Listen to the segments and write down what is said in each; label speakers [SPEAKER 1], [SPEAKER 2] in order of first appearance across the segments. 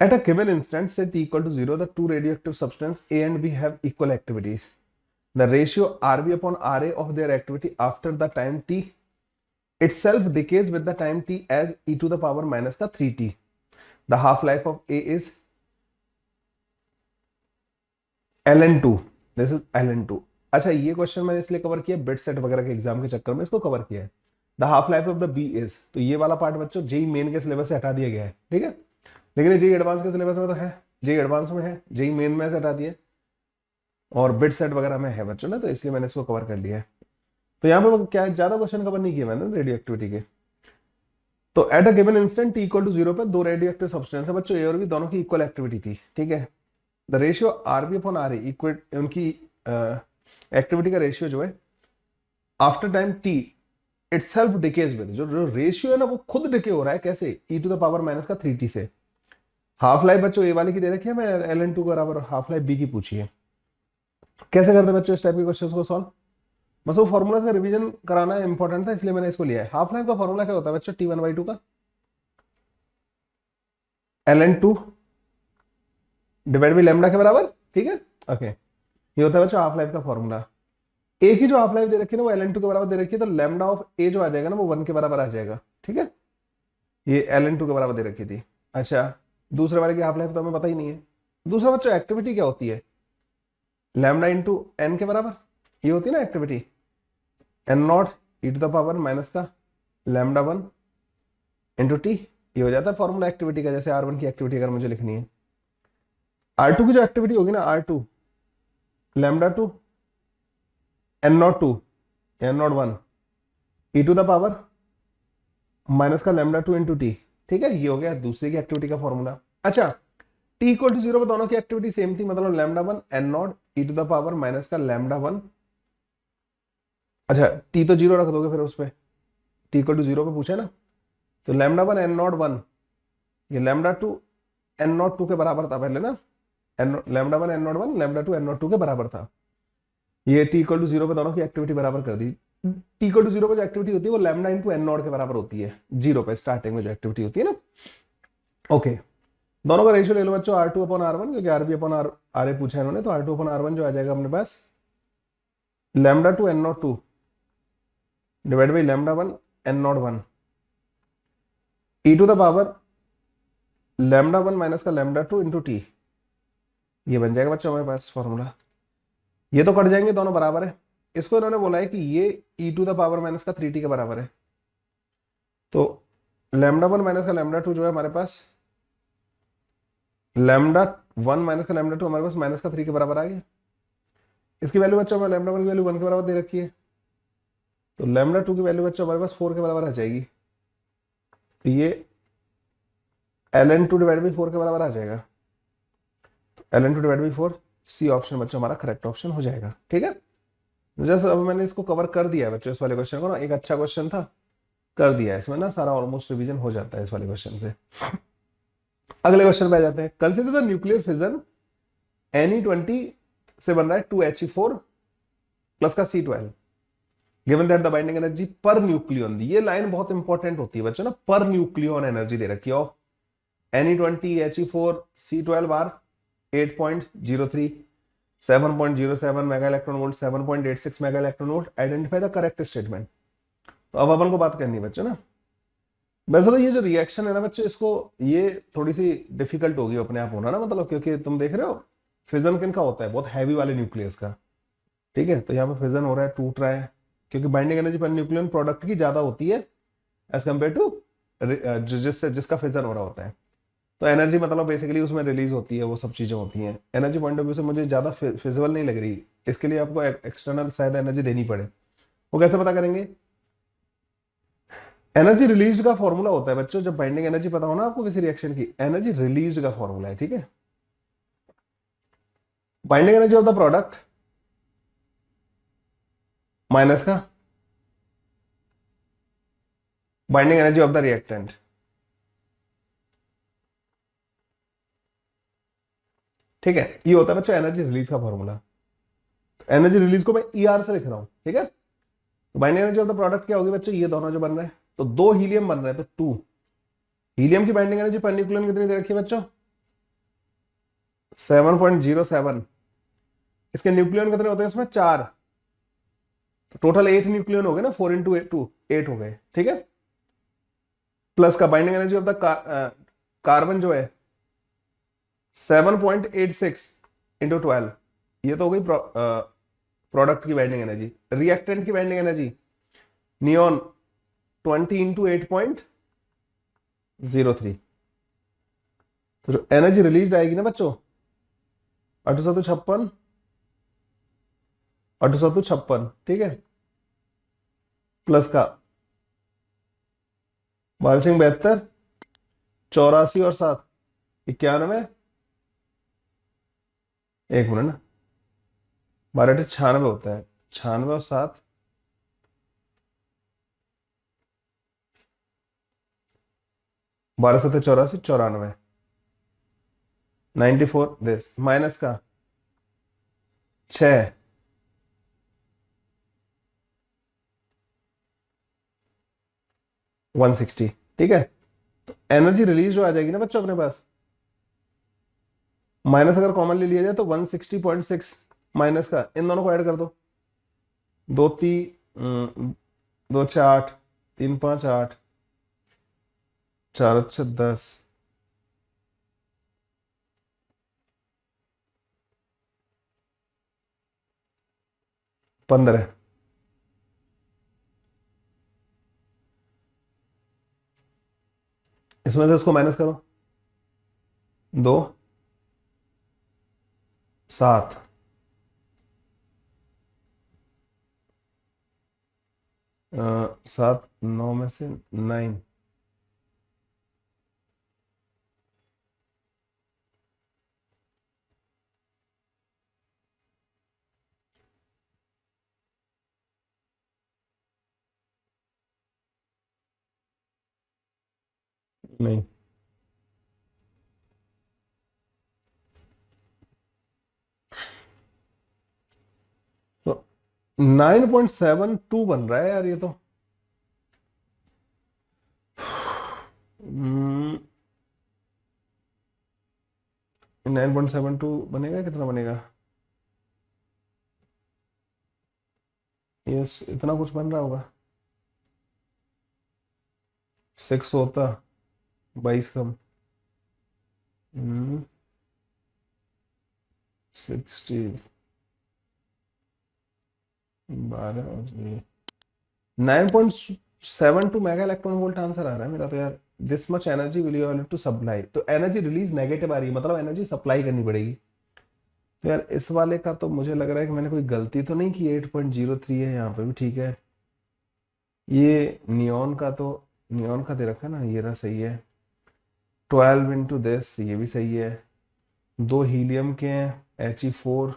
[SPEAKER 1] At a given instant, say t equal to 0, the two radioactive substance A and B have equal activities. The ratio Rb upon Ra of their activity after the time t itself decays with the time t as e to the power minus का 3t. The half life of A is ln2. This is ln2. अच्छा, ये question मैंने इसलिए cover किया bit set वगैरह के exam के चक्कर में इसको कवर किया है. The half life of the B is, तो ये वाला पार्ट बच्चों जेई मेन के सिलेबस से हटा दिया गया है, ठीक है. लेकिन जेई एडवांस के सिलेबस में तो है, जेई एडवांस में है, जेई मेन में से हटा दिया और बिट सेट वगैरह में है बच्चों ना, तो इसलिए मैंने इसको कवर कर लिया है. तो यहाँ पे क्या ज्यादा क्वेश्चन कवर नहीं किया मैंने रेडियो एक्टिविटी के. तो at a given instant t equal to 0 पे दो रेडियो एक्टिव सब्सटेंस है बच्चों, ए और बी दोनों की इक्वल एक्टिविटी थी, ठीक है. The ratio R B upon R A, उनकी एक्टिविटी का रेशियो जो है after time T itself decays with, जो रेशियो है ना वो खुद डिके हो रहा है. कैसे? E to the power minus का 3t से. हाफ लाइफ बच्चों ए वाले की दे रखी है, मैं ln2 के बराबर, हाफ लाइफ बी की पूछी है. कैसे करते बच्चों इस टाइप के क्वेश्चंस को सॉल्व? बस वो फॉर्मूला का रिवीजन कराना इंपॉर्टेंट था, इसलिए मैंने इसको लिया है. हाफ लाइफ का फॉर्मूला क्या होता है बच्चों? t1/2 का ln2 डिवाइड बाई लैम्डा के बराबर, ठीक है. ओके, ये होता है बच्चों हाफ लाइफ का फॉर्मूला. ए की जो हाफ लाइफ दे रखी है ना वो ln2 के बराबर दे रखी है, तो लैम्डा ऑफ ए जो आ जाएगा ना वो 1 के बराबर आ जाएगा, ठीक है. ये ln2 के बराबर दे रखी थी. अच्छा, दूसरे वाले की हाफ लाइफ तो हमें पता ही नहीं है. दूसरा बच्चों एक्टिविटी क्या होती है? लैम्डा इंटू एन के बराबर, ये होती है ना activity, N naught e to the power minus का लैम्डा 1 इंटू टी. ये हो जाता है फॉर्मूला एक्टिविटी का. जैसे R1 की एक्टिविटी अगर मुझे लिखनी है, R2 की जो एक्टिविटी होगी ना, R2 lambda 2 N naught 2 N naught 1 e to the power minus का लैम्डा 2 इंटू टी, ठीक है. ये हो गया दूसरे की एक्टिविटी का फॉर्मूला. अच्छा, टी इक्वल टू 0 पर दोनों की एक्टिविटी सेम थी, मतलब lambda 1 N naught e to the power minus का लैम्डा 1. अच्छा, टी तो 0 रख दोगे फिर उस पर, टी इक्वल टू 0 पे पूछे ना, तो लैम्डा 1 एन नॉट 1, ये लैम्डा 2 एन नॉट 2 के बराबर था पहले ना. Lambda 1 N naught 1 lambda 2 N naught 2 के बराबर था. ये टी इक्वल टू 0 पे दोनों की एक्टिविटी बराबर कर दी. टी इक्वल टू 0 पे जो एक्टिविटी होती है वो लैम्डा इंटू एन नॉट के बराबर होती है, 0 पे स्टार्टिंग में जो एक्टिविटी होती है ना. ओके, दोनों का रेशियो ले लो बच्चों R2 अपॉन R1, क्योंकि RB अपॉन RA पूछा है इन्होंने, तो R2 अपॉन R1 जो आ जाएगा अपने पास lambda 2 N naught 2 divide by lambda 1 N naught 1 e to the power lambda 1 minus का लैम्डा 2 इंटू टी. ये बन जाएगा बच्चों हमारे पास फॉर्मूला. ये तो कट जाएंगे, दोनों बराबर है. इसको इन्होंने बोला है कि ये ई टू द पावर माइनस का 3t के बराबर है. तो लैम्डा 1 माइनस का लैम्डा 2 जो है हमारे पास लैम्डा 1 माइनस का लैम्डा 2 हमारे पास माइनस का 3 के बराबर आ गया. इसकी वैल्यू बच्चों हमें लैम्डा 1 की वैल्यू 1 के बराबर दे रखी है, तो लैम्डा 2 की वैल्यू बच्चों हमारे पास 4 के बराबर आ जाएगी. तो ये ln2 डिवाइड बाई 4 के बराबर आ जाएगा. तो ln2 divide by 4, C option बच्चों हमारा करेक्ट ऑप्शन हो जाएगा, ठीक है. जैसे अब मैंने इसको कवर कर दिया है बच्चों, इस वाले क्वेश्चन को ना, एक अच्छा क्वेश्चन था, कर दिया है इसमें ना सारा, ऑलमोस्ट रिवीजन हो जाता है इस वाले क्वेश्चन से. अगले क्वेश्चन पे आ जाते हैं. Consider the nuclear fission Ne20 से बन रहा है 2He4 प्लस का C12 given that the binding energy per nucleon दी. ये लाइन बहुत इंपॉर्टेंट होती है बच्चों ना, पर न्यूक्लियन एनर्जी दे रखी है of Ne20 He4 C12 are 8.03 7.07 mega electron volt 7.86 mega electron volt. Identify the correct statement. तो अब अपन को बात करनी है बच्चों ना. वैसे तो ये जो रिएक्शन है ना बच्चों, इसको ये थोड़ी सी डिफिकल्ट होगी अपने आप होना ना, मतलब क्योंकि तुम देख रहे हो फिजन किन का होता है, बहुत हैवी वाले न्यूक्लियस का, ठीक है. तो यहाँ पे फिजन हो रहा है, टूट रहा है, क्योंकि binding energy per nucleon product की ज्यादा होती है एज कम्पेयर टू जिसका फिजन हो रहा होता है. तो एनर्जी मतलब बेसिकली उसमें रिलीज होती है, वो सब चीजें होती हैं. एनर्जी पॉइंट ऑफ व्यू से मुझे ज्यादा फिजिबल नहीं लग रही, इसके लिए आपको एक्सटर्नल शायद एनर्जी देनी पड़े. वो कैसे पता करेंगे? एनर्जी रिलीज का फॉर्मूला होता है बच्चों, जब बाइंडिंग एनर्जी पता हो ना आपको किसी रिएक्शन की, एनर्जी रिलीज का फॉर्मूला है, ठीक है. Binding energy of the product minus का binding energy of the reactant. ठीक है, ये होता है बच्चों एनर्जी रिलीज का फॉर्मूला. एनर्जी रिलीज को मैं ER से लिख रहा हूं, ठीक है. तो binding energy of the product क्या होगी बच्चों? ये दोनों जो बन रहे हैं, तो 2 हीलियम बन रहे हैं, तो 2 हीलियम की बाइंडिंग एनर्जी पर न्यूक्लियन कितनी दे रखी है बच्चों? 7.07। इसके न्यूक्लियन कितने होते हैं इसमें? 4। तो टोटल 8 न्यूक्लियन हो गए ना, 4 इंटू 2 8 हो गए, ठीक है। प्लस का binding energy of the carbon जो है 7.86 इंटू 12, ये तो हो गई प्रोडक्ट की बाइंडिंग एनर्जी। रिएक्टेंट की बाइंडिंग एनर्जी नियोन 20 इंटू 8.03। तो जो एनर्जी रिलीज आएगी ना बच्चों, 856, 856, ठीक है। प्लस का 1272, 84 और 7 91, एक मिनट ना, 12 96 होता है, 96 और 7 12 7 84 94, 94 दिस माइनस का 6 160, ठीक है। तो एनर्जी रिलीज जो आ जाएगी ना बच्चों अपने पास, माइनस अगर कॉमन ले लिया जाए तो 160.6 माइनस का, इन दोनों को ऐड कर दो, 2 6 8, 3 5 8, 4 अच्छे 10, 15। इसमें से इसको माइनस करो, 2 7, 7 9 में से 9, नहीं, तो 9.72 बन रहा है यार ये तो। 9.72 बनेगा, कितना बनेगा? यस, इतना कुछ बन रहा होगा। 6 होता, 22 कम, 60, 12 और ये 9.72 मेगा इलेक्ट्रॉन वोल्ट आंसर आ रहा है मेरा तो यार। This much energy will you to supply, तो एनर्जी रिलीज नेगेटिव आ रही है, मतलब एनर्जी सप्लाई करनी पड़ेगी। तो यार इस वाले का तो मुझे लग रहा है कि मैंने कोई गलती तो नहीं की, 8.03 है यहाँ पे भी, ठीक है। ये नियॉन का दे रखा है ना, ये रहा, सही है। 12 इंटू दिस, ये भी सही है। 2 हीलियम के हैं, He4,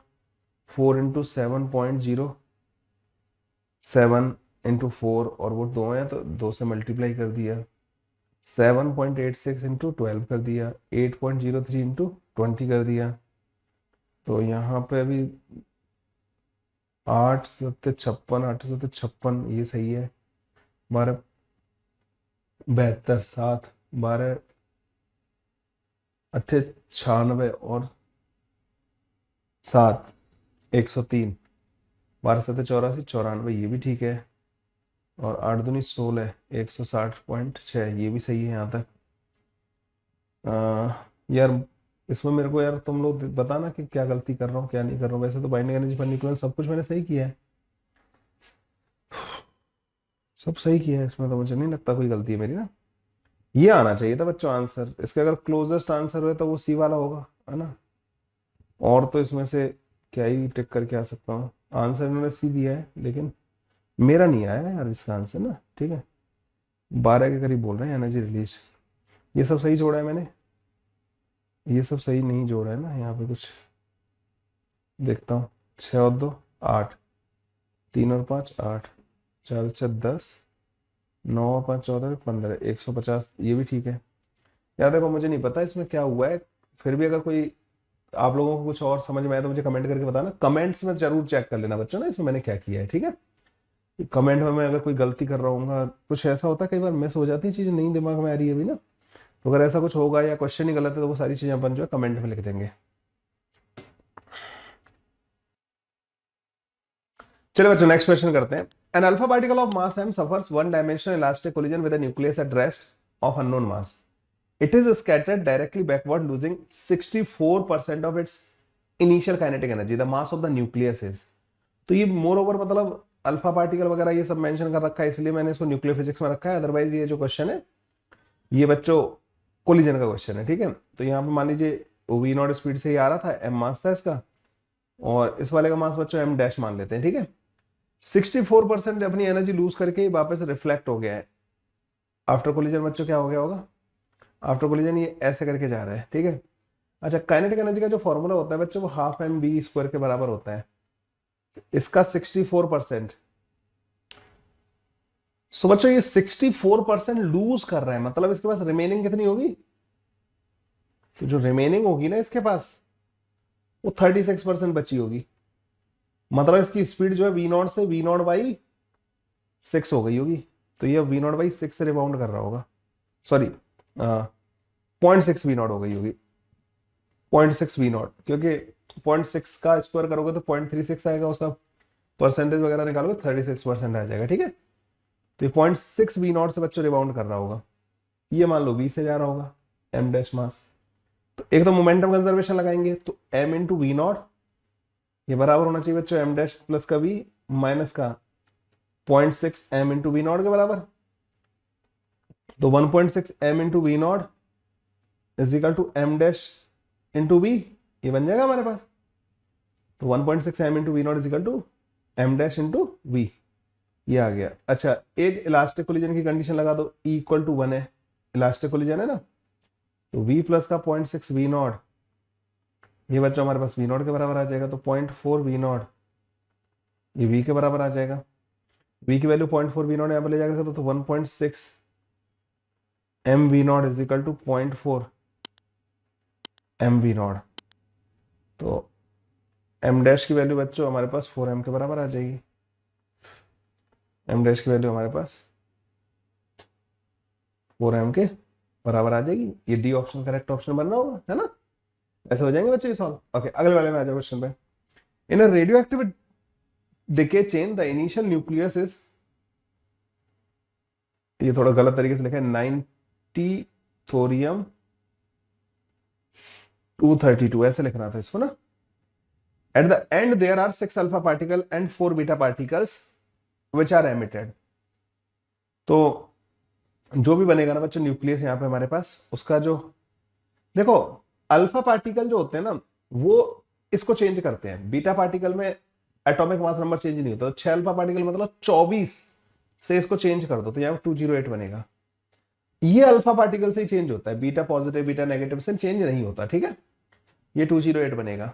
[SPEAKER 1] 4 इंटू 7.07 इंटू 4, और वो 2 हैं तो 2 से मल्टीप्लाई कर दिया, 7.86 इंटू 12 कर दिया, 8.03 इंटू 20 कर दिया। तो यहाँ पे अभी 8 7 56, 8 7 56, ये सही है। 12 72, 7 12 8 96 और 7 103, 12 7 84 94, ये भी ठीक है। और 8 दूनी 16, 160.6, ये भी सही है यहाँ तक। यार इसमें मेरे को यार तुम लोग बताना कि क्या गलती कर रहा हूँ क्या नहीं कर रहा हूँ। वैसे तो बाइंडिंग एनर्जी पर न्यूक्लियन सब कुछ मैंने सही किया है, सब सही किया है, इसमें तो मुझे नहीं लगता कोई गलती है मेरी ना। ये आना चाहिए था बच्चों आंसर, इसके अगर क्लोजेस्ट आंसर हुए तो वो सी वाला होगा, है ना। और तो इसमें से क्या ही टिक करके आ सकता हूँ, आंसर इन्होंने सी दिया है लेकिन मेरा नहीं आया यार इसका आंसर ना, ठीक है। 12 के करीब बोल रहे हैं एनर्जी रिलीज, ये सब सही जोड़ा है मैंने, ये सब सही नहीं जोड़ा है ना यहाँ पे कुछ, देखता हूँ। 6 और 2 8, 3 और 5 8, 4 4 10, 9 और 5 14, 15, 150, ये भी ठीक है। यार देखो मुझे नहीं पता इसमें क्या हुआ है, फिर भी अगर कोई आप लोगों को कुछ और समझ में आया तो मुझे कमेंट करके बताना, कमेंट्स में जरूर चेक कर लेना बच्चों ना इसमें मैंने क्या किया है, ठीक है। कमेंट में मैं अगर कोई गलती कर रहा हूँ, कुछ ऐसा होता है कई बार मिस हो जाती है चीजें, नहीं दिमाग में आ रही है अभी ना, तो अगर ऐसा कुछ होगा या क्वेश्चन ही गलत है तो वो सारी चीजें अपन जो है कमेंट में लिख देंगे। चलिए बच्चों नेक्स्ट क्वेश्चन करते हैं। An alpha particle of mass m suffers one dimensional elastic collision with a nucleus at rest of unknown mass. It is scattered directly backward, losing 64% of its initial kinetic energy. The mass of the nucleus is. तो ये more over मतलब alpha particle वगैरह ये सब mention कर रखा है, इसलिए मैंने इसको न्यूक्लियर फिजिक्स में रखा है. अदरवाइज ये जो क्वेश्चन है ये बच्चों कोलिजन का क्वेश्चन है, ठीक है. तो यहाँ पे मान लीजिए वी नॉट स्पीड से ही आ रहा था, एम मास था इसका, और इस वाले का मास बच्चों एम डैश मान लेते हैं, ठीक है. 64% अपनी एनर्जी लूज करके वापस रिफ्लेक्ट हो गया है. आफ्टर कोलिजन बच्चों क्या हो गया होगा? आफ्टर कोलिजन ये ऐसे करके जा रहा है, ठीक है. अच्छा, काइनेटिक एनर्जी का जो फॉर्मूला होता है बच्चों वो हाफ एम बी स्क्वायर के बराबर होता है. इसका 64%. सो बच्चों ये 64% लूज कर रहा है, मतलब इसके पास रिमेनिंग कितनी होगी? तो जो रिमेनिंग होगी ना इसके पास वो 36% बची होगी. मतलब इसकी स्पीड जो है वी नॉट से वी नॉट बाई 6 हो गई होगी. तो ये वी नॉट बाई 6 से रिबाउंड कर रहा होगा, सॉरी 0.6 वी नॉट हो गई होगी, 0.6 वी नॉट, क्योंकि 0.6 का स्क्वायर करोगे तो 0.36 आएगा, उसका परसेंटेज वगैरह निकालोगे 36% आ जाएगा, ठीक है. तो 0.6 वी नॉट से बच्चों रिबाउंड कर रहा होगा. ये मान लो वी से जा रहा होगा, एम डैश मास. तो एक तो मोमेंटम कंजर्वेशन लगाएंगे, तो एम इंटू वी नॉट ये बराबर होना चाहिए बच्चों एम डैश प्लस का वी माइनस का 0.6 एम इंटू वी नॉट के बराबर. तो 1.6 m into v naught is equal to m dash into v, ये बन जाएगा हमारे पास. तो 1.6 m into v naught is equal to m dash into v, ये आ गया. अच्छा, एक इलास्टिक कोलिजन की कंडीशन लगा दो, ई इक्वल टू 1 है, इलास्टिक कोलिजन है ना. तो v प्लस का 0.6 वी नॉट, ये बच्चा हमारे पास वी नॉट के बराबर आ जाएगा. तो 0.4 वी नॉट ये v के बराबर आ जाएगा. v की वैल्यू 0.4 वी नॉट यहाँ पर ले जाकर तो 1.6 m v naught is equal to 0.4 m v naught. तो एम डैश की वैल्यू बच्चों हमारे पास 4m के बराबर आ जाएगी. एम डैश की वैल्यू हमारे पास 4m के बराबर आ जाएगी. ये डी ऑप्शन करेक्ट ऑप्शन बनना होगा, है ना. ऐसे हो जाएंगे बच्चों ये सॉल्व. ओके, अगले वाले में आ जाओ क्वेश्चन पे. In a radioactive decay chain the initial nucleus is, ये थोड़ा गलत तरीके से लिखा है, 90 थोरियम 232, ऐसे लिखना था इसको ना. At the end there are 6 alpha particle and 4 beta particles which are emitted. तो जो भी बनेगा ना बच्चों न्यूक्लियस यहाँ पे हमारे पास, उसका जो देखो अल्फा पार्टिकल जो होते हैं ना वो इसको चेंज करते हैं. बीटा पार्टिकल में एटॉमिक मास नंबर चेंज नहीं होता. तो 6 अल्फा पार्टिकल मतलब 24 से इसको चेंज कर दो तो यहाँ पे 208 बनेगा. ये अल्फा पार्टिकल से ही चेंज होता है, बीटा पॉजिटिव बीटा नेगेटिव से चेंज नहीं होता, ठीक है. ये 208 बनेगा.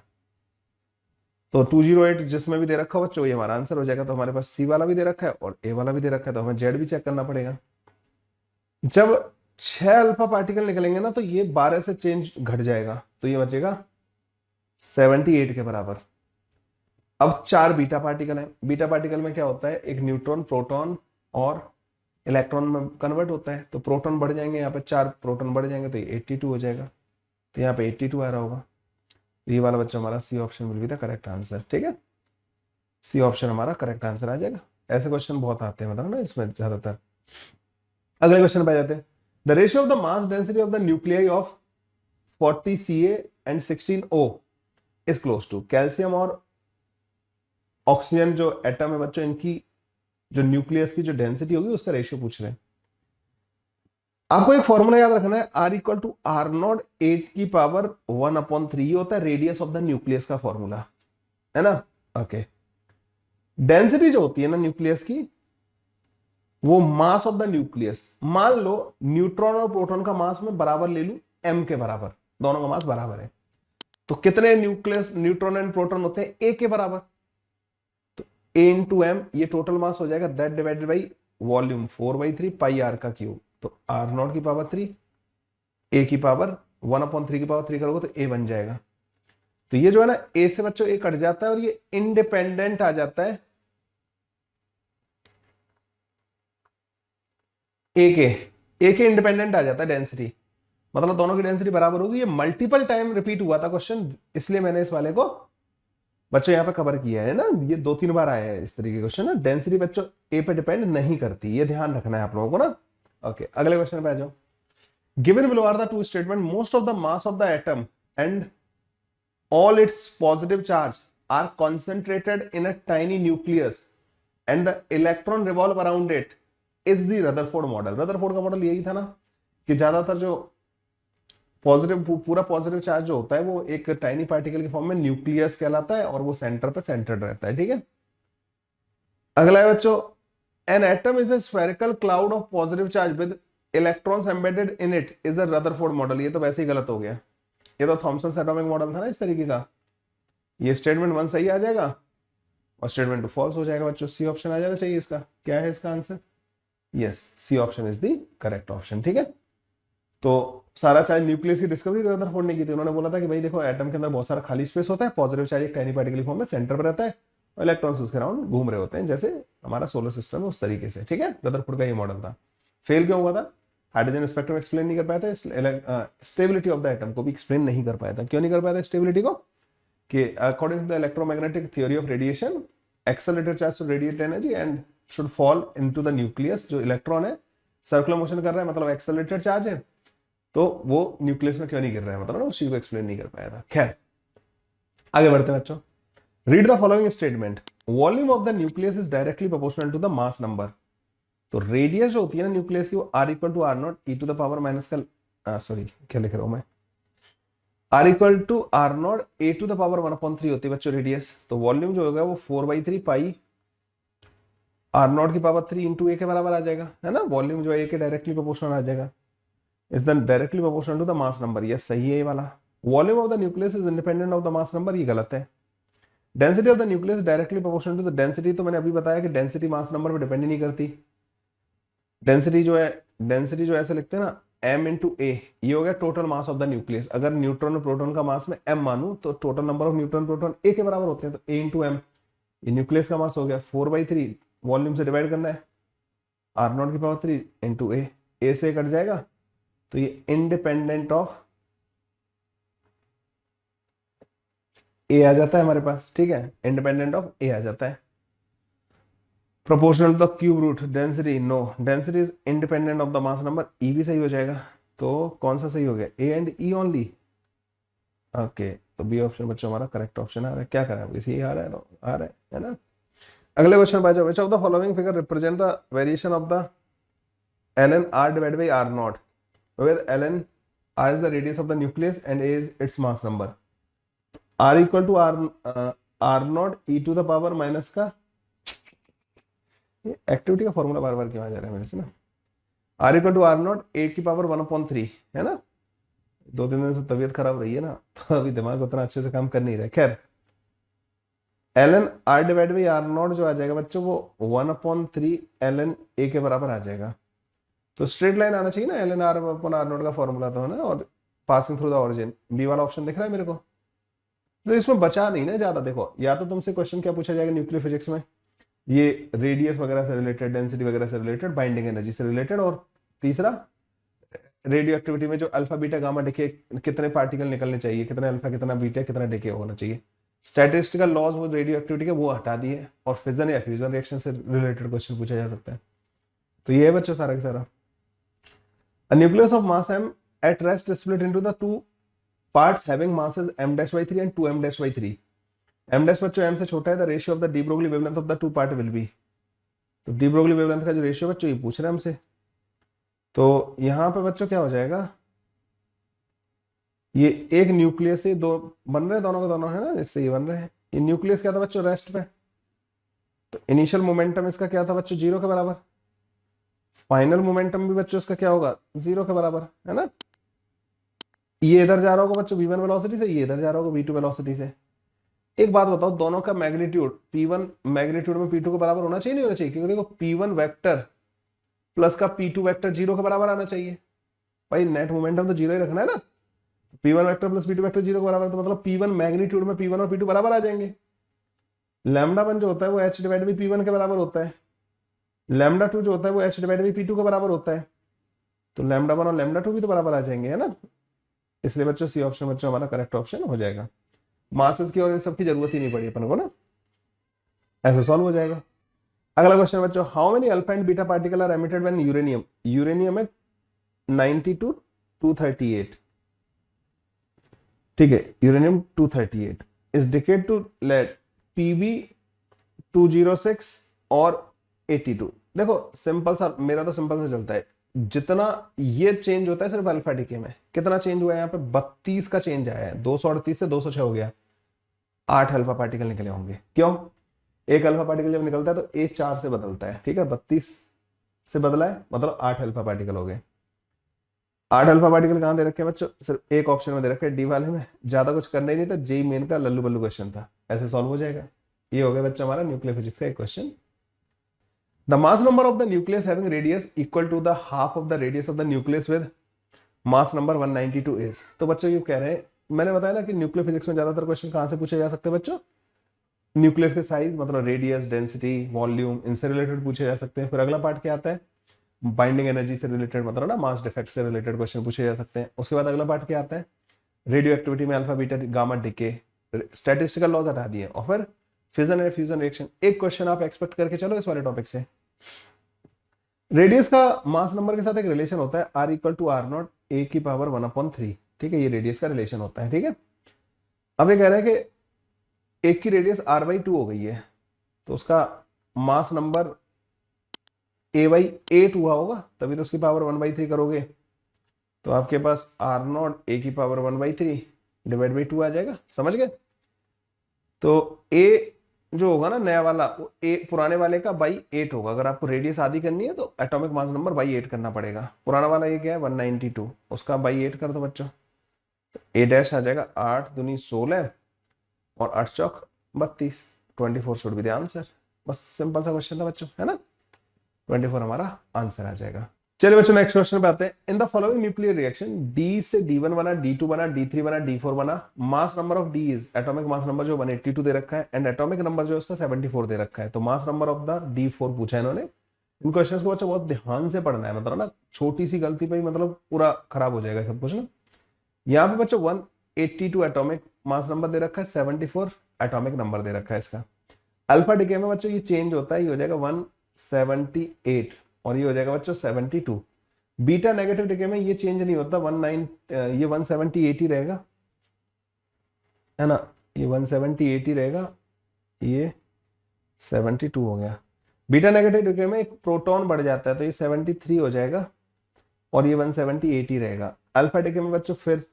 [SPEAKER 1] तो 208 जिसमें भी दे रखा हो बच्चों ये हमारा आंसर हो जाएगा. तो हमारे पास सी वाला भी दे रखा है और ए वाला भी दे रखा है, तो हमें जेड भी चेक करना पड़ेगा. जब 6 अल्फा पार्टिकल निकलेंगे ना तो ये 12 से चेंज घट जाएगा, तो ये बचेगा 78 के बराबर. अब 4 बीटा पार्टिकल है. बीटा पार्टिकल में क्या होता है, एक न्यूट्रॉन प्रोटॉन और इलेक्ट्रॉन में कन्वर्ट होता है. तो प्रोटॉन बढ़ जाएंगे, यहाँ पे 4 प्रोटॉन बढ़ जाएंगे तो ये 82 हो जाएगा. तो यहाँ पे 82 आ रहा होगा. तो ये वाला बच्चा हमारा C option will be the correct answer, ठीक है. सी ऑप्शन हमारा करेक्ट आंसर आ जाएगा. ऐसे क्वेश्चन बहुत आते हैं मतलब ना इसमें ज्यादातर. अगले क्वेश्चन पे जाते हैं. The ratio of the mass density of the nuclei of 40 Ca and 16 O is close to. Calcium और ऑक्सीजन जो एटम है बच्चों, इनकी जो न्यूक्लियस की जो डेंसिटी होगी उसका रेशियो पूछ रहे हैं. आपको एक फॉर्मूला याद रखना है, R equal to R naught 8 की पावर 1/3. ये होता है रेडियस ऑफ द न्यूक्लियस का फॉर्मूला, है ना. ओके, डेंसिटी जो होती है ना न्यूक्लियस की वो मास ऑफ द न्यूक्लियस. मान लो न्यूट्रॉन और प्रोटॉन का मास में बराबर ले लूं, m के बराबर, दोनों का मास बराबर है. तो कितने न्यूक्लियस न्यूट्रॉन एंड प्रोटॉन होते हैं, a के बराबर. तो a इंटू एम ये टोटल मास हो जाएगा, that divided by volume 4/3 pi r का क्यूब. तो r नॉट की पावर 3 a की पावर 1/3 की पावर 3 करोगे तो a बन जाएगा. तो ये जो है ना a से बच्चों a कट जाता है और ये इंडिपेंडेंट आ जाता है ए के इंडिपेंडेंट आ जाता है डेंसिटी. मतलब दोनों की डेंसिटी बराबर होगी. ये मल्टीपल टाइम रिपीट हुआ था क्वेश्चन, इसलिए मैंने इस वाले को बच्चों यहाँ पे कवर किया है ना, ये 2-3 बार आया है इस तरीके का क्वेश्चन ना। डेंसिटी बच्चों ए पे डिपेंड नहीं करती, ये ध्यान रखना है आप लोगों को ना। ओके, अगले क्वेश्चन पे आ जाओ। Given below are the two statement, most of the mass of the atom and all its positive charge are concentrated in a tiny nucleus and the electron revolve around it is the Rutherford model। Rutherford का model यही था ना कि ज्यादातर जो positive, पूरा positive charge जो होता है वो एक टाइनी पार्टिकल के फॉर्म में न्यूक्लियस कहलाता है और वो सेंटर पे सेंटर्ड रहता है, ठीक है। अगला है बच्चों, an atom is a spherical cloud of positive charge with electrons embedded in it is a Rutherford model. ये तो वैसे ही गलत हो गया, ये तो थॉमसन एटॉमिक मॉडल था ना इस तरीके का। ये स्टेटमेंट 1 सही आ जाएगा और स्टेटमेंट 2 फॉल्स हो जाएगा बच्चों। सी ऑप्शन आ जाना चाहिए इसका। क्या है इसका answer? Yes, C option is the correct option, ठीक है। तो सारा चार्ज न्यूक्लियस की डिस्कवरी रदरफोर्ड ने की थी। उन्होंने बोला था कि भाई देखो, एटम के अंदर बहुत सारा खाली स्पेस होता है, पॉजिटिव चार्ज एक टाइनी पार्टिकल फॉर्म में सेंटर पर रहता है और इलेक्ट्रॉन्स उसके अराउंड घूम रहे होते हैं, जैसे हमारा सोलर सिस्टम है उस तरीके से, ठीक है। रदरफोर्ड का ये मॉडल था। फेल क्यों हुआ था? हाइड्रोजन स्पेक्ट्रम एक्सप्लेन नहीं कर पाया था, स्टेबिलिटी ऑफ द एटम को भी एक्सप्लेन नहीं कर पाया था। क्यों नहीं कर पाया था स्टेबिलिटी को? कि according to the electromagnetic theory of radiation, accelerated charge should radiate energy and should fall into the nucleus. जो इलेक्ट्रॉन है सर्कुलर मोशन कर रहा है, मतलब एक्सेलरेटेड चार्ज है, तो वो न्यूक्लियस में क्यों नहीं गिर रहा है, मतलब ना उस चीज को एक्सप्लेन नहीं कर पाया था। खैर, आगे बढ़ते हैं बच्चों। Read the following statement, volume of the nucleus is directly proportional to the mass number. तो रेडियस जो होती है ना न्यूक्लियस की, वो R equal to R naught e to the power minus का, सॉरी क्या लिख रहा हूं मैं, R equal to R naught A to the power 1/3 होती है बच्चों रेडियस। तो वॉल्यूम जो होगा वो 4/3 पाई आर नॉट की पावर 3 इंटू ए के बराबर आ जाएगा, है ना। वॉल्यूम जो है ए के डायरेक्टली प्रोपोर्शनल आ जाएगा, is then directly proportional to the mass number. ये सही है ये वाला। Volume of the nucleus is independent of the mass number, ये गलत है। Density of the nucleus directly proportional to the density, तो मैंने अभी बताया कि डेंसिटी मास नंबर पर डिपेंड ही नहीं करती। डेंसिटी जो ऐसे लिखते हैं ना, m इंटू ए, ये हो गया total mass of the nucleus. अगर न्यूट्रॉन और प्रोटॉन का मास में m मानूं तो total number of neutron proton A के बराबर होते हैं, तो a इंटू एम, ये न्यूक्लियस का मास हो गया। 4/3 वॉल्यूम से डिवाइड करना है, आर नॉट की पावर 3 इंटू ए से कट जाएगा, तो ये इंडिपेंडेंट ऑफ ए आ जाता है हमारे पास, ठीक है। इंडिपेंडेंट ऑफ ए आ जाता है। Proportional the cube root, density no, density is independent of the mass number, ई भी सही हो जाएगा। तो कौन सा सही हो गया? A and E only. Okay, तो बी ऑप्शन बच्चों हमारा करेक्ट ऑप्शन आ रहा है। क्या करें, इसी आ रहा है, आ रहा है ना। अगले क्वेश्चन पे जाओ। Which of the following figure represent the variation of the ln r divided by r naught, where ln r is the radius of the nucleus and a is its mass number। r equal to r naught e to the power minus का, activity का formula बार बार क्यों आ जा रहा है मेरे से ना। r equal to R naught 8 की पावर 1/3, है ना। 2-3 दिन से तबीयत खराब रही है ना, तो अभी दिमाग उतना अच्छे से काम कर नहीं रहा है। खैर, ln r divide by R naught जो आ जाएगा बच्चों, वो 1/3 ln a के बराबर आ जाएगा। तो स्ट्रेट लाइन आना चाहिए ना, ln r upon R naught का फॉर्मूला तो है ना, और passing through the origin. B वाला ऑप्शन दिख रहा है मेरे को, तो इसमें बचा नहीं ना ज्यादा। देखो, या तो तुमसे क्वेश्चन क्या पूछा जाएगा न्यूक्लियर फिजिक्स में, ये रेडियस वगैरह से रिलेटेड, डेंसिटी वगैरह से रिलेटेड, बाइंडिंग एनर्जी से रिलेटेड, और तीसरा रेडियो एक्टिविटी में जो अल्फा बीटा गामा डिके कितने पार्टिकल निकलने चाहिए, कितना अल्फा कितना बीटा कितना डिके होना चाहिए। स्टैटिस्टिकल लॉज वो रेडियो एक्टिविटी के वो हटा दिए, और फिजन या फ्यूजन रिएक्शन से रिलेटेड क्वेश्चन पूछा जा सकता है। तो ये है बच्चों सारा का सारा। A nucleus of mass m at rest is split into the two parts having masses m'/3 and 2m'/3। m dash बच्चों m से छोटा है, the ratio of the de Broglie wavelength of the two part will be. तो de Broglie wavelength का जो ratio बच्चों ये पूछ रहे हैं हमसे, तो यहां पे बच्चों क्या हो जाएगा, ये एक न्यूक्लियस से दो बन रहे हैं, दोनों के दोनों है ना, इससे ये बन रहे हैं। ये न्यूक्लियस क्या था बच्चों, रेस्ट पे, तो इनिशियल मोमेंटम इसका क्या था बच्चों, 0 के बराबर। फाइनल मोमेंटम भी बच्चों इसका क्या होगा, 0 के बराबर, है ना। ये इधर जा रहा होगा बच्चों v1 वेलोसिटी से, ये इधर जा रहा होगा v2 वेलोसिटी से। एक बात बताओ, दोनों का मैग्नीट्यूड p1 मैग्नीट्यूड में p2 के बराबर होना चाहिए नहीं होना चाहिए? क्योंकि देखो p1 वेक्टर प्लस का p2 वेक्टर 0 के बराबर आना चाहिए। भाई नेट मोमेंटम तो 0 ही रखना है ना। p1 vector plus p2 vector 0 के बराबर, तो मतलब p1 मैग्नीट्यूड में p1 और p2 बराबर आ जाएंगे। लैम्डा 1 जो होता है वो h डिवाइड बाई p1 के बराबर होता है। लैम्डा 2 जो होता है वो h डिवाइड बाई p2 के बराबर होता है। तो लैम्डा 1 और लैम्डा 2 भी तो बराबर आ जाएंगे, है ना। इसलिए बच्चों सी ऑप्शन बच्चों हमारा करेक्ट ऑप्शन हो जाएगा। मासेस की और इन सब की जरूरत ही नहीं पड़ी अपन को ना, ऐसे सॉल्व हो जाएगा। अगला क्वेश्चन बच्चों, how many alpha and beta particle are emitted when uranium, uranium है 90 to 238, ठीक है, uranium 238 is decayed to lead PB 206 और 82। देखो सिंपल सा, मेरा तो सिंपल से चलता है, जितना ये चेंज होता है सिर्फ अल्फा डीके में, कितना चेंज हुआ है यहाँ पे 32 का चेंज आया है, 238 से 206 हो गया, 8 अल्फा पार्टिकल निकले होंगे। क्यों? एक अल्फा पार्टिकल जब निकलता है तो ए 4 से बदलता है, ठीक है, 32 से बदला है मतलब 8 अल्फा पार्टिकल हो गए। 8 अल्फा पार्टिकल कहां दे रखे हैं बच्चों? सिर्फ एक ऑप्शन में दे रखे हैं, डी वाले में। ज्यादा कुछ करना ही नहीं था, जेई मेन का लल्लू बल्लू क्वेश्चन था, ऐसे सॉल्व हो जाएगा। ये हो गया बच्चों हमारा न्यूक्लियर फिजिक्स का question. The mass number of the nucleus having radius equal to the half of the radius of the nucleus with mass number 192 is. तो बच्चों ये कह रहे हैं, मैंने बताया ना कि न्यूक्लियर फिजिक्स में ज्यादातर क्वेश्चन कहां से पूछे जा सकते हैं बच्चों? न्यूक्लियस के साइज मतलब रेडियस, डेंसिटी, वॉल्यूम, इनसे रिलेटेड पूछे जा सकते हैं। फिर अगला पार्ट क्या आता है? बाइंडिंग एनर्जी से रिलेटेड, मतलब ना मास डिफेक्ट से रिलेटेड क्वेश्चन पूछे जा सकते हैं। उसके बाद अगला पार्ट क्या आता है? रेडियो एक्टिविटी में alpha beta gamma decay, statistical laws हटा दिए, और फिर फिजन एंड फ्यूजन रिएक्शन। एक क्वेश्चन आप एक्सपेक्ट करके चलो इस वाले टॉपिक से। रेडियस का मास नंबर के साथ एक रिलेशन होता है, R equal to R naught A की पावर 1/3, ठीक है, ये रेडियस का रिलेशन होता है, ठीक है। अब ये कह रहे हैं कि एक की रेडियस r/2 हो गई है, तो उसका मास नंबर a/8 हुआ होगा, तभी तो उसकी पावर 1/3 करोगे, तो आपके पास r0 a की पावर 1/3 डिवाइड बाई 2 आ जाएगा, समझ गए? तो a जो होगा ना नया वाला, वो a पुराने वाले का बाई 8 होगा। अगर आपको रेडियस आधी करनी है तो एटॉमिक मास नंबर बाई 8 करना पड़ेगा। पुराना वाला ये क्या है 192, उसका बाई 8 कर दो बच्चों, तो a डैश आ जाएगा 8 दूनी 16 और 8 चौक 32, 24 शुड बी द आंसर। बस सिंपल सा क्वेश्चन था बच्चों, है ना, 24 हमारा आंसर आ जाएगा। चलिए बच्चों नेक्स्ट क्वेश्चन पे आते हैं। In the following nuclear reaction D से D1 बना, D2 बना, D3 बना, D4 बना, मास number of D is, atomic mass number जो 182 दे रखा है एंड एटॉमिक नंबर जो उसका 74 दे रखा है, तो मास नंबर ऑफ द D4 पूछा है इन्होंने। इन क्वेश्चंस को बच्चों बहुत ध्यान से पढ़ना है, मतलब ना छोटी सी गलती पे ही मतलब पूरा खराब हो जाएगा सब कुछ ना। यहाँ पे बच्चों 182 एटॉमिक मास नंबर दे रखा है, 74 एटॉमिक नंबर दे रखा है इसका। अल्फा डिके में बच्चों ये चेंज होता है, ये हो जाएगा 178 और ये हो जाएगा बच्चों 72। बीटा नेगेटिव डिके में ये चेंज नहीं होता, ये 178 ही रहेगा, है ना, ये 178 ही रहेगा, ये 72 हो गया। बीटा नेगेटिव डिके में एक प्रोटॉन बढ़ जाता है तो ये 73 हो जाएगा और ये 178 ही रहेगा। अल्फा डिके में बच्चों फिर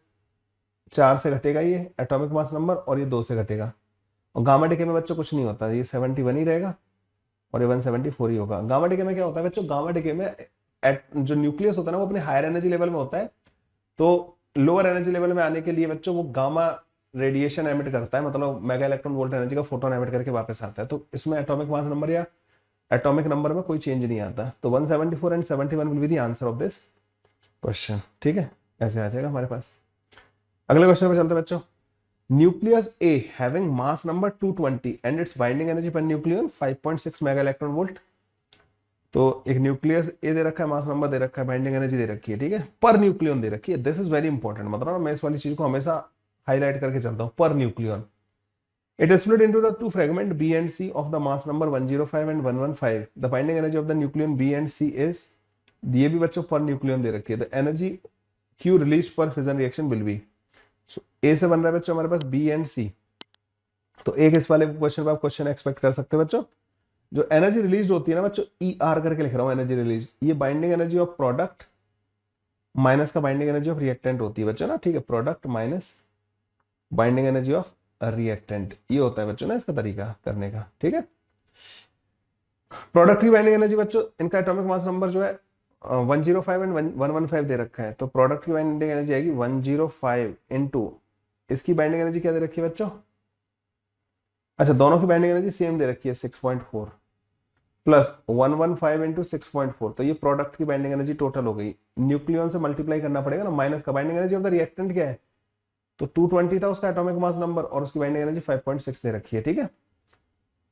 [SPEAKER 1] 4 से घटेगा ये एटॉमिक मास नंबर और ये 2 से घटेगा, और गामा डिके में बच्चों कुछ नहीं होता, ये 71 ही रहेगा और ये 174 ही होगा। गामा डिके में क्या होता है बच्चों? गामा डिके में जो न्यूक्लियस होता है ना वो अपने हायर एनर्जी लेवल में होता है, तो लोअर एनर्जी लेवल में आने के लिए बच्चों वो गामा रेडिएशन एमिट करता है, मतलब मेगा इलेक्ट्रॉन वोल्ट एनर्जी का फोटोन एमिट करके वापस आता है। तो इसमें एटॉमिक मास नंबर या एटॉमिक नंबर में कोई चेंज नहीं आता, तो 174 and 71 will be the answer of this question, ठीक है, ऐसे आ जाएगा हमारे पास। अगले क्वेश्चन पे चलते हैं बच्चों। Nucleus A having mass number 220 and its binding energy per nucleon 5.6 mega electron volt. तो एक न्यूक्लियस ए दे रखा है, मास नंबर दे रखा है, बाइंडिंग एनर्जी दे रखी है, ठीक है, पर न्यूक्लियन दे रखी है। दिस इज वेरी इंपॉर्टेंट, मतलब ना मैं इस वाली चीज को हमेशा हाईलाइट करके चलता हूँ, per nucleon. It is split into the two fragment B and C of the mass number 105 and 115। The binding energy of the nucleon B and C is, ये भी बच्चों पर न्यूक्लियन दे रखी है। The energy Q release per fission reaction will be, A से बन रहा है बच्चों हमारे पास बी एंड सी, तो एक इस वाले क्वेश्चन पे आप क्वेश्चन एक्सपेक्ट कर सकते हो बच्चों। जो एनर्जी रिलीज होती है ना बच्चों, ई आर करके लिख रहा हूं एनर्जी रिलीज, ये binding energy of product minus का बाइंडिंग एनर्जी ऑफ रिएक्टेंट होती है बच्चों ना, ठीक है, product minus binding energy of reactant, ये होता है बच्चों ना इसका तरीका करने का, ठीक है। प्रोडक्ट की बाइंडिंग एनर्जी बच्चों, इनका एटॉमिक मास नंबर जो है 105 एंड 115 दे रखा है, तो प्रोडक्ट की बाइंडिंग एनर्जी आएगी 105 इंटू इसकी बाइंडिंग एनर्जी क्या दे रखी है बच्चों? अच्छा, दोनों की बाइंडिंग एनर्जी सेम दे रखी है 6.4 प्लस 115 इंटू 6.4, तो ये प्रोडक्ट की बाइंडिंग एनर्जी टोटल हो गई। न्यूक्लियन से मल्टीप्लाई करना पड़ेगा ना, माइनस का binding energy of the reactant क्या है, तो 220 था उसका एटॉमिक मास नंबर और उसकी बाइंडिंग एनर्जी 5.6 दे रखी है, ठीक है,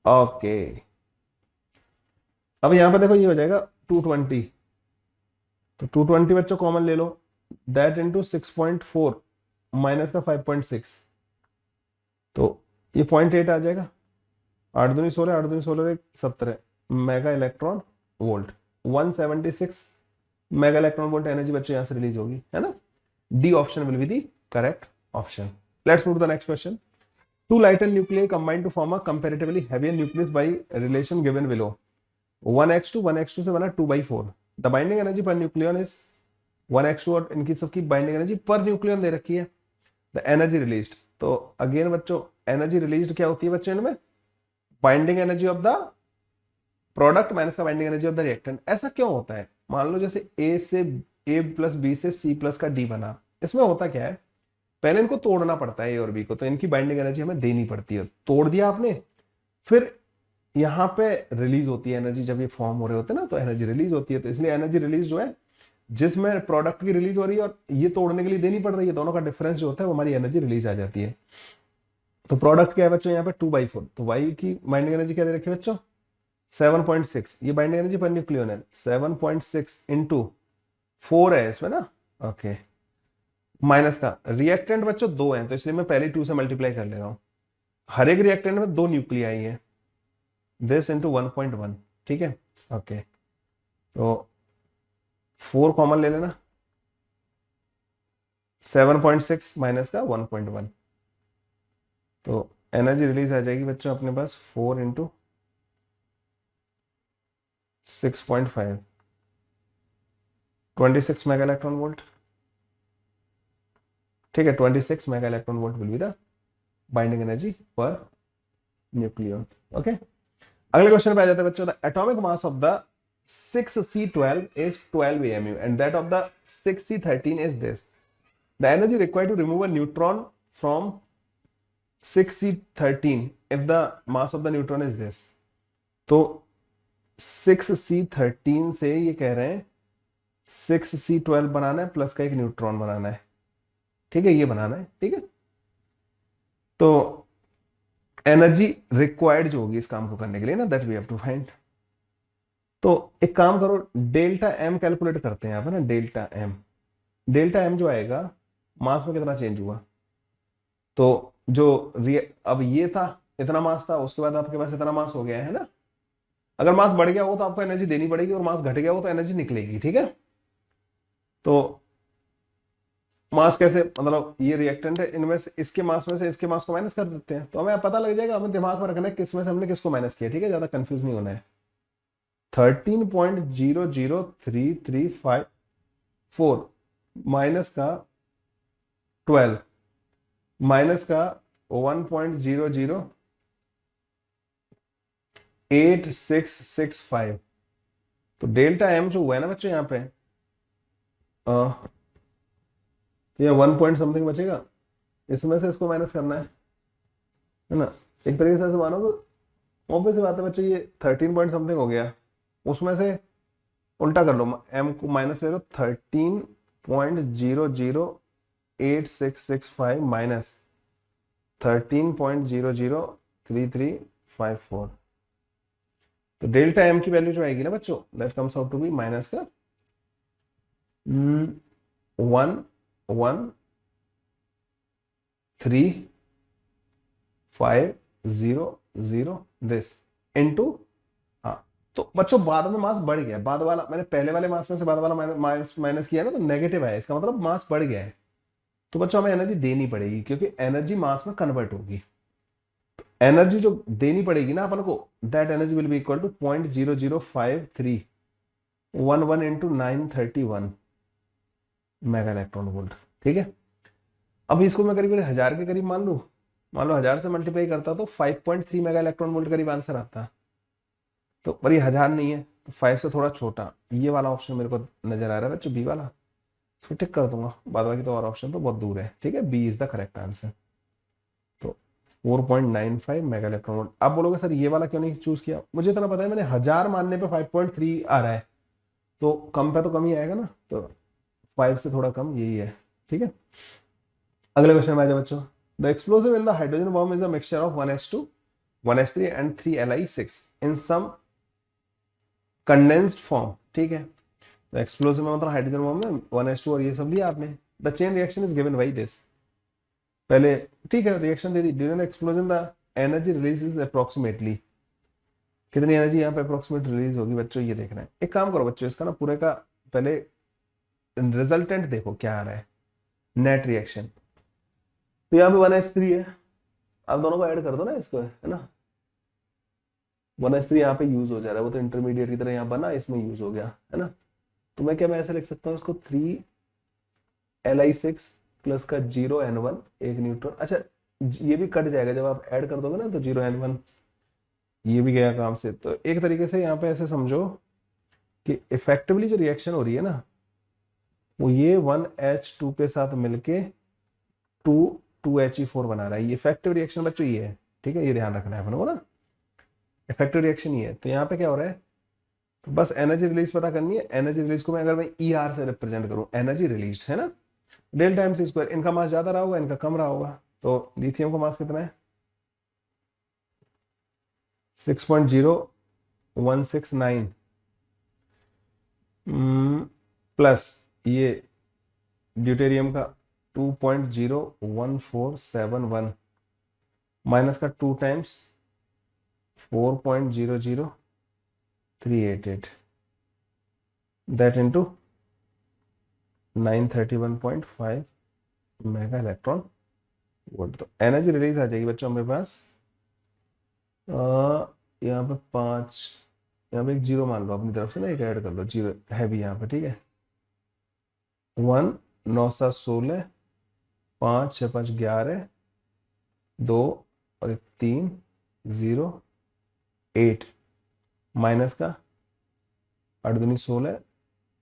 [SPEAKER 1] ओके। अब यहां पर देखो ये हो जाएगा 220, तो 220 बच्चों कॉमन ले लो, दैट इंटू 6.4 माइनस का 5.6, तो ये 0.8 आ जाएगा, 8×2 = 16, 8×2 = 17 mega electron volt, 176 mega electron volt energy बच्चों यहाँ से रिलीज होगी, है ना। D option will be the correct option. Let's move to the next question. Two lighter nuclei combine to form a comparatively heavier nucleus by relation given below. 1h2, 1h2 से बना 2/4. The binding energy per nucleon is 1h2 और इनकी सबकी binding energy per nucleon दे रखी है। The energy released, तो again बच्चों एनर्जी रिलीज्ड क्या होती है बच्चों इनमें, binding energy of the product minus का binding energy of the reactant. ऐसा क्यों होता है, मान लो जैसे A+B से C+ का D बना, इसमें होता क्या है, पहले इनको तोड़ना पड़ता है ए और बी को, तो इनकी बाइंडिंग एनर्जी हमें देनी पड़ती है। तोड़ दिया आपने, फिर यहाँ पे रिलीज होती है एनर्जी, जब ये फॉर्म हो रहे होते हैं ना तो एनर्जी रिलीज होती है। तो इसलिए एनर्जी रिलीज जो है, जिसमें प्रोडक्ट की रिलीज हो रही है और ये तोड़ने के लिए देनी पड़ रही है, दोनों का डिफरेंस जो होता है वो हमारी एनर्जी रिलीज आ जाती है। तो प्रोडक्ट क्या है बच्चों यहाँ पे 2/4, तो वाई की बाइंडिंग एनर्जी क्या दे रखी है बच्चों 7.6, ये बाइंडिंग एनर्जी पर न्यूक्लियन है 7.6 इंटू 4 है इसमें ना, ओके। माइनस का रिएक्टेंट बच्चों 2 हैं, तो इसलिए मैं पहले 2 से मल्टीप्लाई कर ले रहा हूं। हर एक रिएक्टेंट में 2 न्यूक्लियाई है, दिस इंटू 1.1, ठीक है, ओके। तो 4 कॉमन ले लेना, 7.6 माइनस का 1.1, तो एनर्जी रिलीज आ जाएगी बच्चों अपने पास 4 इंटू 6.5, 26 मेगा इलेक्ट्रॉन वोल्ट, ठीक है। 26 mega electron volt will be the binding energy per nucleon, okay. अगले क्वेश्चन पे आ जाते हैं बच्चों, the atomic mass of the 6C12 is 12 AMU and that of the 6C13 is this. The energy required to remove a neutron from 6C13 if the mass of the neutron is this. तो 6C13 से ये कह रहे हैं 6C12 बनाना है plus का एक neutron बनाना है, ठीक है, ये बनाना है, ठीक है। तो एनर्जी रिक्वायर्ड जो होगी इस काम को करने के लिए ना, that we have to find. तो एक काम करो, डेल्टा एम कैलकुलेट करते हैं यहाँ पे ना, डेल्टा एम। डेल्टा एम जो आएगा मास में कितना चेंज हुआ, तो जो अब ये था इतना मास था, उसके बाद आपके पास इतना मास हो गया है ना। अगर मास बढ़ गया हो तो आपको एनर्जी देनी पड़ेगी, और मास घट गया हो तो एनर्जी निकलेगी, ठीक है। तो मास कैसे, मतलब ये रिएक्टेंट है, इनमें से इसके मास में से इसके मास को माइनस कर देते हैं, तो हमें पता लग जाएगा। हमें दिमाग में रखना है किस में से हमने किसको माइनस किया, ठीक है, ज्यादा कंफ्यूज नहीं होना है। 13.00335 माइनस का 12 माइनस का 1.00865, तो डेल्टा एम जो हुआ है ना बच्चों यहाँ पे, तो ये 1 पॉइंट समथिंग बचेगा, इसमें से इसको माइनस करना है ना। एक तरीके से मानो तो ऑब्वियस बात है बच्चों, ये 13 पॉइंट समथिंग हो गया, उसमें से उल्टा कर लो, एम को माइनस ले लो, 13.00865 माइनस 13.00335 तो डेल्टा एम की वैल्यू जो आएगी ना बच्चों, that comes out to be minus का 11350 दिस इनटू, हाँ। तो बच्चों बाद में मास बढ़ गया, बाद वाला मैंने पहले वाले मास में से बाद वाला माइनस किया ना, तो नेगेटिव है, इसका मतलब मास बढ़ गया है। तो बच्चों हमें एनर्जी देनी पड़ेगी, क्योंकि एनर्जी मास में कन्वर्ट होगी। तो एनर्जी जो देनी पड़ेगी ना अपन को, that energy will be equal to 0.00531 into 931 mega electron volt, ठीक है। अब इसको मैं करीब 1000 के करीब मान लो 1000 से मल्टीप्लाई करता तो 5.3 मेगा इलेक्ट्रॉन वोल्ट करीब आंसर आता। तो पर ये 1000 नहीं है, तो 5 से थोड़ा छोटा ये वाला ऑप्शन मेरे को नजर आ रहा है बच्चों, बी वाला, इसको टिक कर दूंगा, बाद बाकी तो और ऑप्शन तो बहुत दूर है, ठीक है। B is the correct answer. तो 4.95 मेगा इलेक्ट्रॉन वोल्ट। आप बोलोगे सर ये वाला क्यों नहीं चूज किया, मुझे इतना पता है, मैंने 1000 मानने पे 5.3 आ रहा है, तो कम पे तो कम ही आएगा ना, तो 5 से थोड़ा कम यही है, ठीक है। अगले क्वेश्चन में आ जाए बच्चों, the explosive in the hydrogen bomb is a mixture of 1s2 1s3 and 3Li6 in some condensed form, ठीक है। तो एक्सप्लोसिव में मतलब हाइड्रोजन बॉम्ब में 1s2 और ये सब लिया आपने, the chain reaction is given by this. पहले ठीक है reaction they the, during the explosion the energy release is approximately, कितनी एनर्जी यहाँ पे अप्रोक्सीमेट रिलीज होगी बच्चों ये देखना है। एक काम करो बच्चों, इसका ना पूरे का पहले रिजल्टेंट देखो क्या आ रहा है, नेट रिएक्शन। तो यहाँ पे 1H3 है, आप दोनों को ऐड कर दो ना इसको, है ना। 1H3 यहाँ पे यूज हो जा रहा है, वो तो इंटरमीडिएट की तरह यहाँ बना, इसमें यूज हो गया, है ना। तो मैं क्या, मैं ऐसे लिख सकता हूँ इसको 3Li6 प्लस का 0N1 एक न्यूट्रॉन। अच्छा ये भी कट जाएगा जब आप ऐड कर दोगे ना, तो 0N1 ये भी गया काम से। तो एक तरीके से यहाँ पे ऐसे समझो कि इफेक्टिवली जो रिएक्शन हो रही है ना, वो ये 1H2 के साथ मिलके 2He4 बना रहा है। ये इफेक्टिव रिएक्शन बच्चों ये है, ठीक है, ये ध्यान रखना है अपने को ना, इफेक्टिव रिएक्शन ये है। तो यहाँ पे क्या हो रहा है, तो बस एनर्जी रिलीज पता करनी है। एनर्जी रिलीज को मैं अगर मैं ER से रिप्रेजेंट करूं, एनर्जी रिलीज है ना, डेल्टा MC²। इनका मास ज्यादा रहा होगा, इनका कम रहा होगा। तो लिथियम का मास कितना है, 6.0169 प्लस ये ड्यूटेरियम का 2.01471 माइनस का 2 times 4.00388 that into 931.5 mega electron volt. तो एनर्जी रिलीज आ जाएगी बच्चों मेरे पास, यहाँ पे 5, यहाँ पे एक जीरो मान लो अपनी तरफ से ना, एक ऐड कर लो जीरो है भी यहाँ पे, ठीक है। 1 9 7 16 5 6 5 11 2 और 3 0 8 माइनस का 8 दूनी 16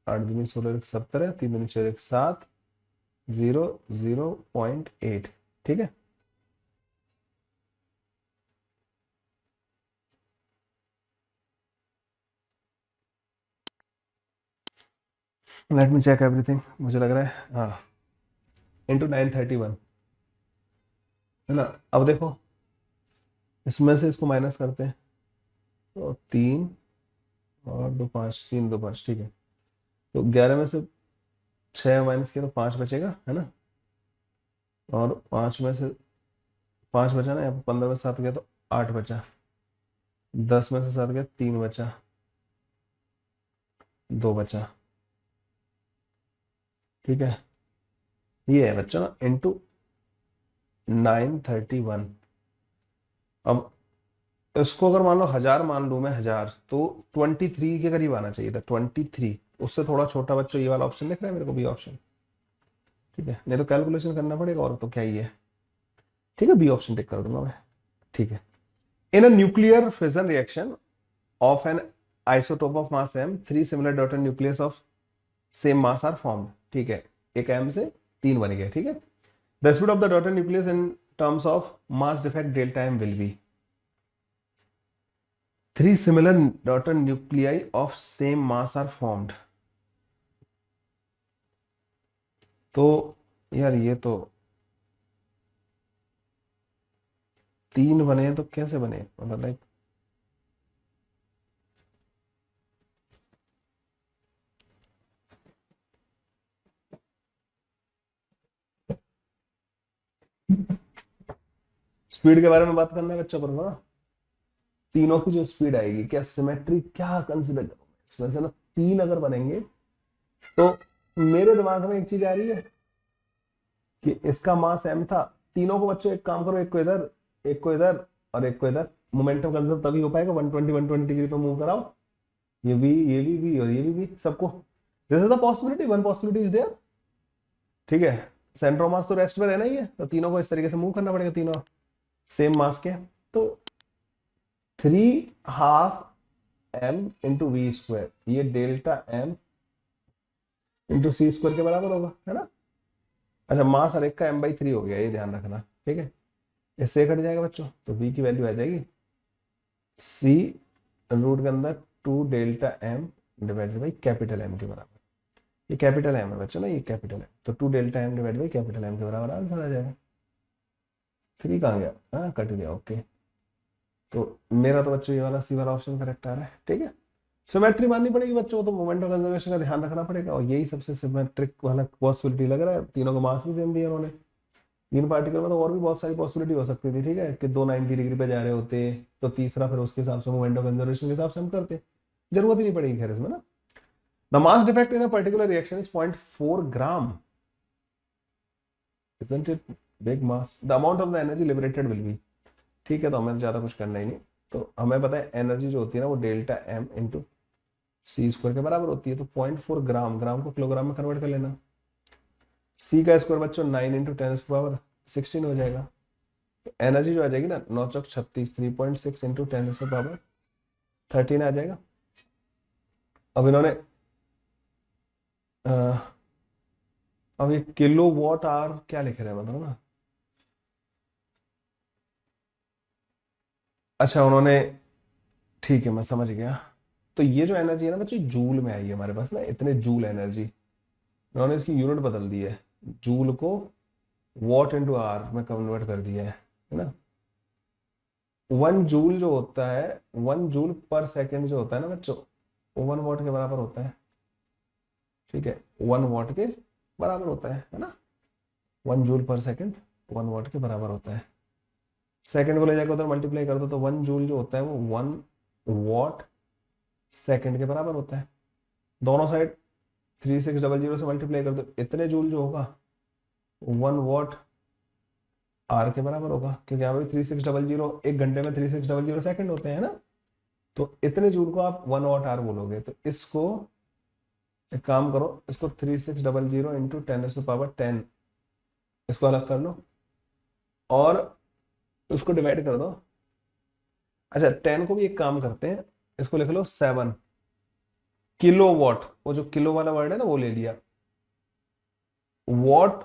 [SPEAKER 1] 8 दूनी 16 17 3 दूनी 4 7 0 0.8, ठीक है। लेट मी चेक एवरीथिंग, मुझे लग रहा है हाँ, इंटू 931 है ना। अब देखो इसमें से इसको माइनस करते हैं, तो 3 और 2 5, 3 2 5, ठीक है। तो 11 में से 6 माइनस किया तो 5 बचेगा, है ना। और 5 में से 5 बचा ना, यहाँ पे 15 में 7 गया तो 8 बचा, 10 में से 7 गया 3 बचा, 2 बचा, ठीक है। ये है बच्चा ना इंटू 931। अब इसको अगर मान लो 1000 मान लूँ मैं, 1000 तो 23 के करीब आना चाहिए था, 23। उससे थोड़ा छोटा बच्चों ये वाला ऑप्शन दिख रहा है मेरे को, बी ऑप्शन, ठीक है। नहीं तो कैलकुलेशन करना पड़ेगा, और तो क्या ही है, ठीक है। बी ऑप्शन टिक कर दूंगा मैं, ठीक है। In a nuclear fission reaction of an isotope of mass m, 3 similar dotted nucleus of same mass are formed, ठीक है। एक m से 3 बन गया, ठीक है। The speed of the dotted nucleus in terms of mass defect delta m will be, 3 similar daughter nuclei of same mass are formed। तो यार ये तो 3 बने हैं, तो कैसे बने, मतलब लाइक स्पीड के बारे में बात करना है बच्चों पर ना, तीनों की जो स्पीड आएगी, क्या सिमेट्री क्या कंसिडर करूं इसमें से ना, 3 अगर बनेंगे तो मेरे दिमाग में एक चीज आ रही है कि इसका मास m था। तीनों को बच्चों एक काम करो, एक को इधर एक को इधर और एक को इधर, मोमेंटम कंजर्व तभी हो पाएगा, 120 120 डिग्री पे मूव कराओ, ये भी और ये भी सबको। This is the possibility, one possibility is there, ठीक है। सेंटर ऑफ मास तो रेस्ट में रहना ही है, तो तीनों को इस तरीके से मूव करना पड़ेगा, तीनों सेम मास के। तो 3/2 m इंटू V², ये डेल्टा m इंटू C² के बराबर होगा, है ना। अच्छा मास हर एक का m/3 हो गया, ये ध्यान रखना, ठीक है। इससे कट जाएगा बच्चों, तो V की वैल्यू आ जाएगी C रूट के अंदर 2 delta m divided by capital M के बराबर। ये कैपिटल M है बच्चों ना, ये कैपिटल M, तो 2 delta m divide by capital M के बराबर आंसर आ जाएगा। 3 कहाँ गया, हाँ कट गया, ओके। तो मेरा तो बच्चों ये वाला C वाला ऑप्शन करेक्ट आ रहा है, ठीक है। सिमेट्री माननी पड़ेगी बच्चों को, तो मोमेंट ऑफ कंजर्वेशन का ध्यान रखना पड़ेगा, और यही सबसे सिमेट्रिक वाला पॉसिबिलिटी लग रहा है। तीनों को मास भी सेम दिया उन्होंने, तीन पार्टिकल में तो और भी बहुत सारी पॉसिबिलिटी हो सकती थी, ठीक है, कि दो 90 डिग्री पे जा रहे होते तो तीसरा फिर उसके हिसाब से मोमेंट ऑफ कंजर्वेशन के हिसाब से हम करते, जरूरत ही नहीं पड़ेगी खैर इसमें ना। The mass defect in a particular reaction is 0.4 gram, isn't it big mass? The amount of the energy liberated will be, ठीक है, तो हमें ज्यादा कुछ करना ही नहीं। तो हमें पता है एनर्जी जो होती है ना वो डेल्टा एम इंटू सी स्क्वायर के बराबर होती है। तो 0.4 ग्राम, ग्राम को किलोग्राम में कन्वर्ट कर लेना। सी का स्क्वायर बच्चों 9 इंटू 10⁻16 हो जाएगा। तो एनर्जी जो आ जाएगी ना 9 चौक 36, 3.6 इंटू 10⁻13 आ जाएगा। अब इन्होंने अब ये किलो वॉट आवर क्या लिख रहे हैं मतलब ना, अच्छा उन्होंने, ठीक है मैं समझ गया। तो ये जो एनर्जी है ना बच्चों जूल में आई है हमारे पास ना, इतने जूल एनर्जी, उन्होंने इसकी यूनिट बदल दी है, जूल को वॉट इंटू आर में कन्वर्ट कर दिया है ना। 1 जूल जो होता है, 1 जूल पर सेकेंड जो होता है ना बच्चों, वो 1 वॉट के बराबर होता है, ठीक है, 1 वॉट के बराबर होता है ना। 1 जूल पर सेकेंड 1 वॉट के बराबर होता है। सेकेंड को ले जाकर उधर मल्टीप्लाई कर दो तो 1 जूल जो होता है वो 1 वॉट सेकेंड के बराबर होता है। दोनों साइड 3600 से मल्टीप्लाई कर दो, इतने जूल जो होगा 1 वॉट आर के बराबर होगा, क्योंकि यहाँ पे 3600 एक घंटे में 3600 सेकंड होते हैं ना। तो इतने जूल को आप 1 वॉट आर बोलोगे। तो इसको एक काम करो, इसको 3600 इंटू 10⁻10 इसको अलग कर लो और उसको डिवाइड कर दो। अच्छा 10 को भी एक काम करते हैं, इसको लिख लो 7 किलो वॉट, वो जो किलो वाला वर्ड है ना वो ले लिया। वॉट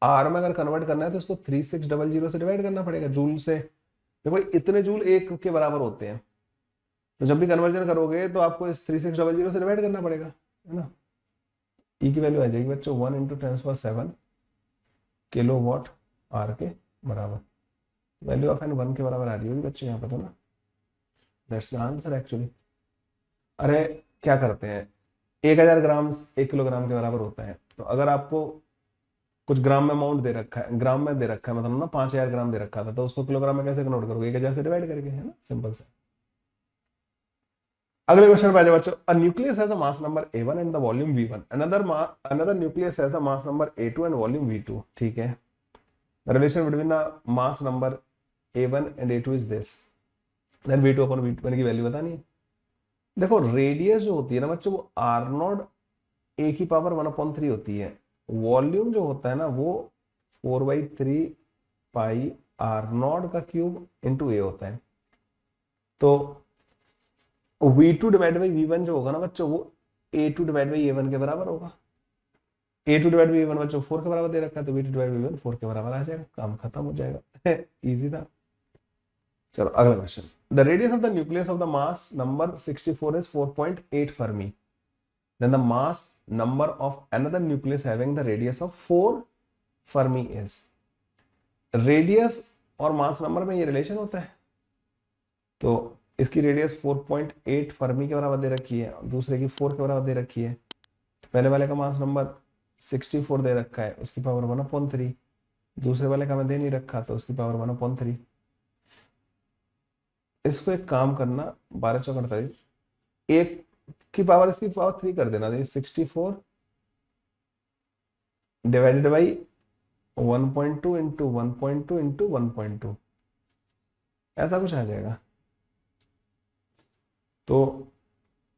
[SPEAKER 1] आर में अगर कन्वर्ट करना है तो इसको 3600 से डिवाइड करना पड़ेगा जूल से। देखो इतने जूल एक के बराबर होते हैं, तो जब भी कन्वर्जन करोगे तो आपको इस 3600 से डिवाइड करना पड़ेगा, है ना। ई की वैल्यू आ जाएगी बच्चों 1 इंटू 10⁻7 किलो वॉट आर के बराबर। वैल्यू ऑफ एन 1 के बराबर आ रही होगी बच्चों यहाँ पे तो ना। That's the answer actually. अरे क्या करते हैं, 1000 ग्राम 1 किलोग्राम के बराबर होता है। तो अगर आपको कुछ ग्राम में अमाउंट दे रखा है, ग्राम में दे रखा है, मतलब ना 5000 ग्राम दे रखा था, तो उसको किलोग्राम में कैसे कन्वर्ट करोगे, 1000 से डिवाइड करके, है ना, सिंपल से। अगले क्वेश्चन पे आ जाओ बच्चों। A nucleus has a mass number a1 and the volume v1, another nucleus has a mass number a2 and volume v2, ठीक है। The relation between the mass number a1 and a2 is this, then v2 upon v1 की value बतानी है। देखो radius जो होती है ना बच्चों वो r0 a की पावर 1/3 होती है। वॉल्यूम जो होता है ना वो 4/3 पाई r0 का क्यूब इंटू a होता है। तो v2 डिवाइड बाई v1 जो होगा ना बच्चों वो a2 डिवाइड बाई a1 के बराबर होगा। a2 डिवाइड बाई a1 बच्चों 4 के बराबर दे रखा है, तो v2 डिवाइड बाई v1 4 के बराबर आ जाएगा, काम खत्म हो जाएगा। इजी था। चलो अगला question. The radius of the nucleus of the mass number 64 is 4.8 Fermi, then the mass number of another nucleus having the radius of 4 fermi is। Radius और मास नंबर में ये रिलेशन होता है। तो इसकी रेडियस 4.8 फर्मी के बराबर दे रखी है, दूसरे की 4 के बराबर दे रखी है। तो पहले वाले का मास नंबर 64 दे रखा है, उसकी पावर 1/3, दूसरे वाले का मैं दे नहीं रखा तो उसकी पावर 1/3। इसको एक काम करना, 12 चौक 48, एक की पावर इसकी पावर 3 कर देना, 64 डिवाइडेड बाई 1.2 इंटू 1.2 इंटू 1.2, ऐसा कुछ आ जाएगा। तो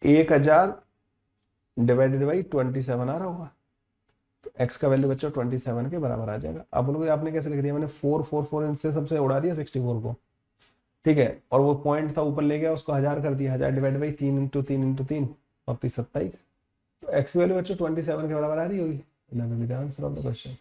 [SPEAKER 1] 1000 डिवाइडेड बाई 27 आ रहा होगा। तो x का वैल्यू बच्चों 27 के बराबर आ जाएगा। अब बोलोगे आपने कैसे लिख दिया, मैंने 4 इनसे सबसे उड़ा दिया 64 को, ठीक है, और वो पॉइंट था ऊपर ले गया उसको 1000 कर दिया, 1000 डिवाइड बाई 3 इंटू 3 इंटू 3 और 27। तो x की वैल्यू बच्चों 27 के बराबर आ रही होगी। Answer of the question.